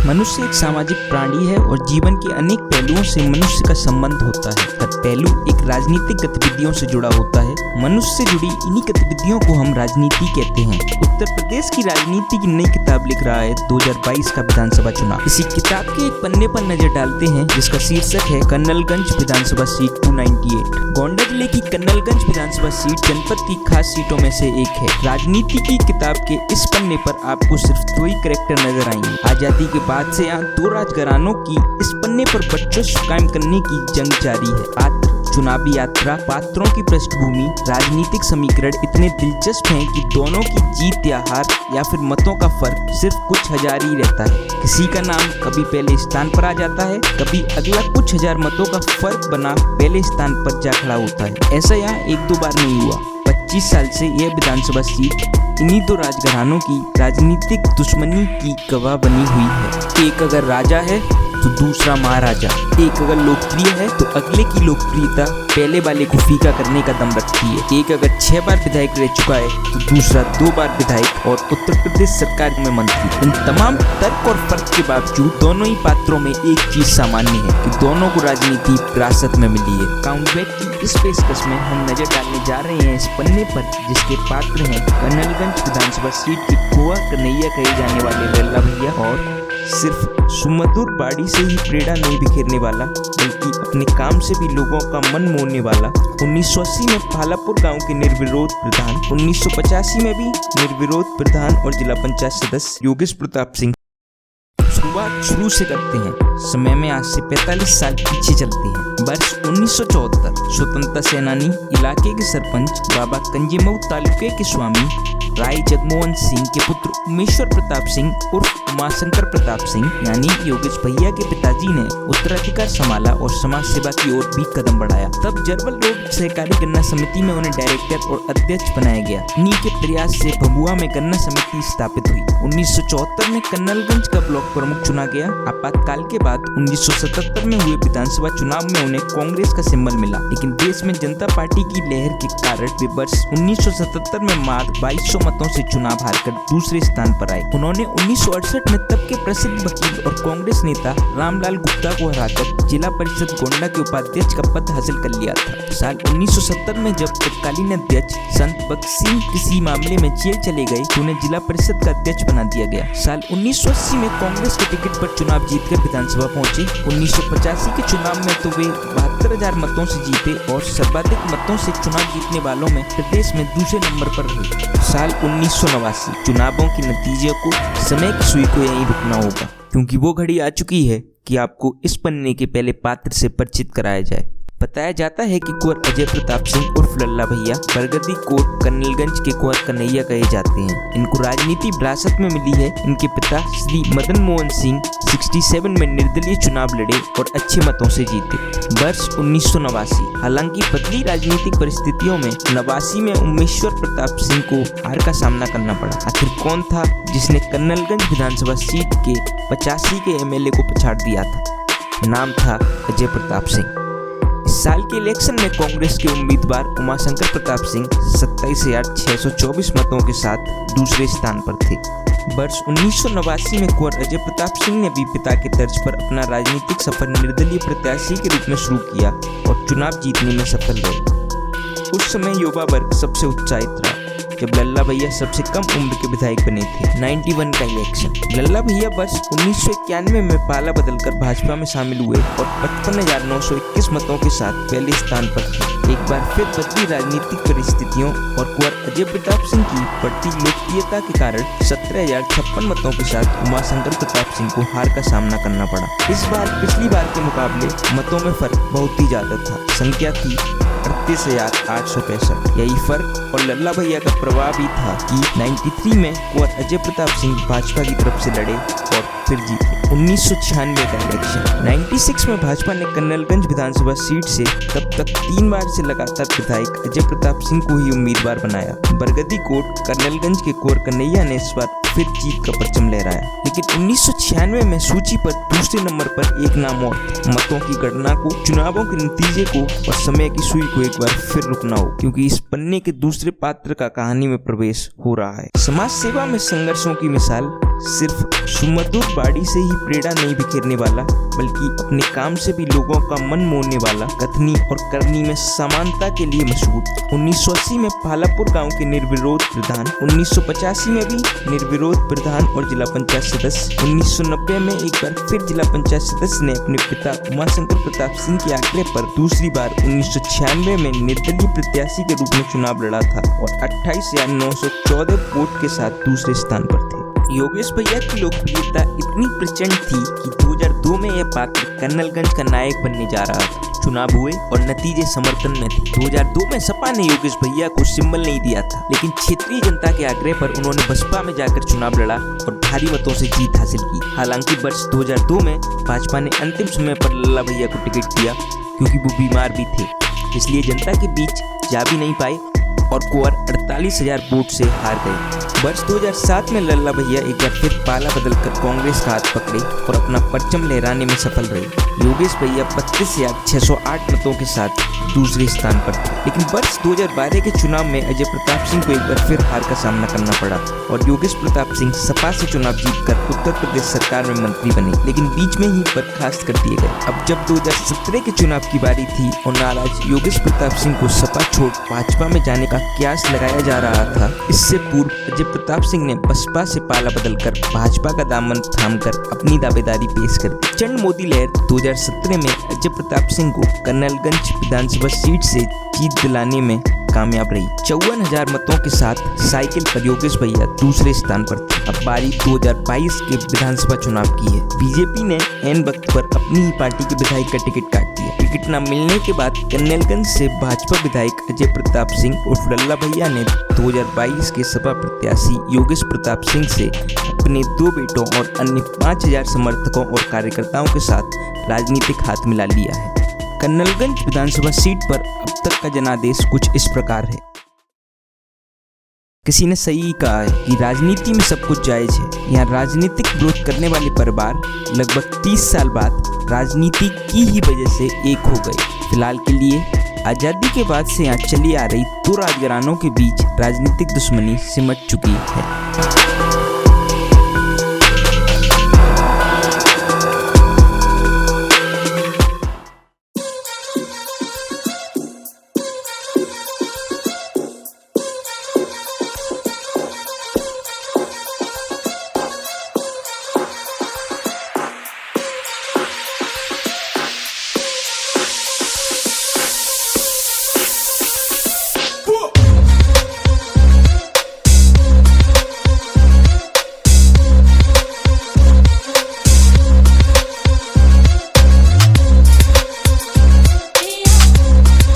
मनुष्य एक सामाजिक प्राणी है और जीवन के अनेक पहलुओं से मनुष्य का संबंध होता है। हर पहलू एक राजनीतिक गतिविधियों से जुड़ा होता है। मनुष्य से जुड़ी इन्हीं गतिविधियों को हम राजनीति कहते हैं। उत्तर प्रदेश की राजनीति की नई किताब लिख रहा है 2022 का विधानसभा चुनाव। इसी किताब के एक पन्ने पर नजर डालते हैं जिसका शीर्षक है कन्नलगंज विधानसभा सीट 298। गोंडा जिले की कन्नलगंज विधानसभा सीट जनपद की खास सीटों में से एक है। राजनीति की किताब के इस पन्ने पर आपको सिर्फ दो ही कैरेक्टर नजर आएंगे। आजादी के बाद से यहाँ दो राजघरानों की इस पन्ने पर वर्चस्व कायम करने की जंग जारी है। पात्र, चुनावी यात्रा, पात्रों की पृष्ठभूमि, राजनीतिक समीकरण इतने दिलचस्प हैं कि दोनों की जीत या हार या फिर मतों का फर्क सिर्फ कुछ हजार ही रहता है। किसी का नाम कभी पहले स्थान पर आ जाता है, कभी अगला कुछ हजार मतों का फर्क बना पहले स्थान पर जा खड़ा होता है। ऐसा यहाँ एक दो बार नहीं हुआ। 25 साल से यह विधानसभा सीट इन्हीं दो राजघरानों की राजनीतिक दुश्मनी की गवाह बनी हुई है। एक अगर राजा है तो दूसरा महाराजा, एक अगर लोकप्रिय है तो अगले की लोकप्रियता पहले वाले को फीका करने का दम रखती है। एक अगर 6 बार विधायक रह चुका है तो दूसरा 2 बार विधायक और उत्तर प्रदेश सरकार में मंत्री। इन तमाम तर्क और फर्क के बावजूद दोनों ही पात्रों में एक चीज सामान्य है कि दोनों को राजनीति विरासत में मिली है। काउंटबैक की इस पेशकश में हम नजर डालने जा रहे हैं इस पन्ने पर जिसके पात्र हैं कन्नलगंज विधानसभा सीट के कुआ कन्हैया कहे जाने वाले लल्ला भैया और सिर्फ सुमधुर बाड़ी से ही प्रेरणा नहीं बिखेरने वाला बल्कि अपने काम से भी लोगों का मन मोहने वाला 1980 में पालापुर गांव के निर्विरोध प्रधान, 1985 में भी निर्विरोध प्रधान और जिला पंचायत सदस्य योगेश प्रताप सिंह। शुरुआत शुरू से करते हैं। समय में आज से 45 साल पीछे चलते हैं। वर्ष 1974। स्वतंत्रता सेनानी, इलाके के सरपंच, बाबा कंजीमऊ तालुके के स्वामी राय जगमोहन सिंह के पुत्र उमेश्वर प्रताप सिंह उर्फ उमाशंकर प्रताप सिंह यानी योगेश भैया के पिताजी ने उत्तराधिकार संभाला और समाज सेवा की ओर भी कदम बढ़ाया। तब जरवल रोड सहकारी गन्ना समिति में उन्हें डायरेक्टर और अध्यक्ष बनाया गया। इन्हीं के प्रयास से भभुआ में गन्ना समिति स्थापित हुई। 1974 में कन्नलगंज का ब्लॉक प्रमुख चुना गया। आपातकाल के बाद 1977 में हुए विधानसभा चुनाव में उन्हें कांग्रेस का सिंबल मिला, लेकिन देश में जनता पार्टी की लहर के कारण वे वर्ष 1977 में मात्र 2200 मतों से चुनाव हारकर दूसरे स्थान पर आए। उन्होंने 1968 में तब के प्रसिद्ध वकील और कांग्रेस नेता रामलाल गुप्ता को हराकर जिला परिषद गोंडा के उपाध्यक्ष का पद हासिल कर लिया था। साल 1970 में जब तत्कालीन अध्यक्ष संत भगत सिंह किसी मामले में जेल चले गए तो उन्हें जिला परिषद का अध्यक्ष बना दिया गया। साल 1980 में कांग्रेस के टिकट पर चुनाव जीतकर विधानसभा पहुंचे। 1985 के चुनाव में तो वे 72,000 मतों से जीते और सर्वाधिक मतों से चुनाव जीतने वालों में प्रदेश में दूसरे नंबर पर रहे। साल 1989 चुनावों के नतीजे को समय की सुई को यहीं रुकना होगा क्योंकि वो घड़ी आ चुकी है कि आपको इस पन्ने के पहले पात्र से परिचित कराया जाए। बताया जाता है कि कुंवर अजय प्रताप सिंह उर्फ लल्ला भैया बरगदी कोट कन्नलगंज के कुंवर कन्हैया कहे जाते हैं। इनको राजनीति विरासत में मिली है। इनके पिता श्री मदन मोहन सिंह 67 में निर्दलीय चुनाव लड़े और अच्छे मतों से जीते। वर्ष 1989। हालांकि बदली राजनीतिक परिस्थितियों में 89 में उमेश्वर प्रताप सिंह को हार का सामना करना पड़ा। आखिर कौन था जिसने कन्नलगंज विधानसभा सीट के 85 के एमएलए को पछाड़ दिया था? नाम था अजय प्रताप सिंह। इस साल के इलेक्शन में कांग्रेस के उम्मीदवार उमाशंकर प्रताप सिंह 27,624 मतों के साथ दूसरे स्थान पर थे। वर्ष 1989 में कुंवर अजय प्रताप सिंह ने भी पिता के तर्ज पर अपना राजनीतिक सफर निर्दलीय प्रत्याशी के रूप में शुरू किया और चुनाव जीतने में सफल रहे। उस समय युवा वर्ग सबसे उत्साहित रहा जब लल्ला भैया सबसे कम उम्र के विधायक बने थे। 91 का इलेक्शन। लल्ला भैया वर्ष 1991 में पाला बदलकर भाजपा में शामिल हुए और 55,921 मतों के साथ पहले स्थान पर थे। एक बार फिर बदली राजनीतिक परिस्थितियों और कुंवर अजय प्रताप सिंह की बढ़ती लोकप्रियता के कारण 17,056 मतों के साथ उमाशंकर प्रताप सिंह को हार का सामना करना पड़ा। इस बार पिछली बार के मुकाबले मतों में फर्क बहुत ही ज्यादा था। संख्या थी 38,865। यही फर्क और लल्ला भैया का प्रभाव भी था कि 93 में कुंवर अजय प्रताप सिंह भाजपा की तरफ से लड़े और फिर जीते। 1996 का इलेक्शन। 96 में भाजपा ने कन्नलगंज विधानसभा सीट से तब तक 3 बार से लगातार विधायक अजय प्रताप सिंह को ही उम्मीदवार बनाया। बरगदी कोट कन्नलगंज के कुंवर कन्हैया ने इस बार फिर जीत का परचम लहराया। लेकिन 1996 में सूची पर दूसरे नंबर पर एक नाम और मतों की गणना को, चुनावों के नतीजे को और समय की सुई को एक बार फिर रुकना हो, क्योंकि इस पन्ने के दूसरे पात्र का कहानी में प्रवेश हो रहा है। समाज सेवा में संघर्षों की मिसाल सिर्फ सुमधुर बाड़ी से ही प्रेरणा नहीं बिखेरने वाला, बल्कि अपने काम से भी लोगों का मन मोहने वाला, कथनी और करनी में समानता के लिए मशहूर। 1980 में पालापुर गांव के निर्विरोध प्रधान, 1985 में भी निर्विरोध प्रधान और जिला पंचायत सदस्य, 1990 में एक बार फिर जिला पंचायत सदस्य ने अपने पिता उमाशंकर प्रताप सिंह के आग्रह पर दूसरी बार 1996 में निर्दलीय प्रत्याशी के रूप में चुनाव लड़ा था और 28,914 वोट के साथ दूसरे स्थान पर थे। योगेश भैया की लोकप्रियता इतनी प्रचंड थी कि 2002 में यह पात्र कर्नलगंज का नायक बनने जा रहा था। चुनाव हुए और नतीजे समर्थन में थे। 2002 में सपा ने योगेश भैया को सिंबल नहीं दिया था, लेकिन क्षेत्रीय जनता के आग्रह पर उन्होंने बसपा में जाकर चुनाव लड़ा और भारी मतों से जीत हासिल की। हालांकि वर्ष 2002 में भाजपा ने अंतिम समय पर लल्ला भैया को टिकट दिया, क्योंकि वो बीमार भी थे, इसलिए जनता के बीच जा भी नहीं पाए और कुंवर 48,000 वोट से हार गए। वर्ष 2007 में लल्ला भैया एक बार फिर पाला बदलकर कांग्रेस का हाथ पकड़े और अपना परचम लहराने में सफल रहे। योगेश भैया 32,608 मतों के साथ दूसरे स्थान पर थे। लेकिन वर्ष 2012 के चुनाव में अजय प्रताप सिंह को एक बार फिर हार का सामना करना पड़ा और योगेश प्रताप सिंह सपा से चुनाव जीतकर उत्तर प्रदेश सरकार में मंत्री बने, लेकिन बीच में ही बर्खास्त कर दिए गए। अब जब 2017 के चुनाव की बारी थी और नाराज योगेश प्रताप सिंह को सपा छोड़ भाजपा में जाने का क्यास लगाया जा रहा था, इससे पूर्व अजय प्रताप सिंह ने बसपा से पाला बदलकर भाजपा का दामन थामकर अपनी दावेदारी पेश कर दी। प्रचंड मोदी लहर 2017 में अजय प्रताप सिंह को कर्नलगंज विधानसभा सीट से जीत दिलाने में कामयाब रही। 54,000 मतों के साथ साइकिल पर योगेश भैया दूसरे स्थान पर थे। अब बारी 2022 के विधानसभा चुनाव की है। बीजेपी ने एन वक्त पर अपनी ही पार्टी के विधायक का टिकट काट दिया। टिकट न मिलने के बाद कर्नलगंज से भाजपा विधायक अजय प्रताप सिंह उर्फ लल्ला भैया ने 2022 के सपा प्रत्याशी योगेश प्रताप सिंह से अपने 2 बेटों और अन्य 5,000 समर्थकों और कार्यकर्ताओं के साथ राजनीतिक हाथ मिला लिया है। कर्नलगंज विधानसभा सीट पर अब तक का जनादेश कुछ इस प्रकार है। किसी ने सही कहा है कि राजनीति में सब कुछ जायज है। यहाँ राजनीतिक विरोध करने वाले परिवार लगभग 30 साल बाद राजनीति की ही वजह से एक हो गए। फिलहाल के लिए आज़ादी के बाद से यहाँ चली आ रही 2 राजघरानों के बीच राजनीतिक दुश्मनी सिमट चुकी है।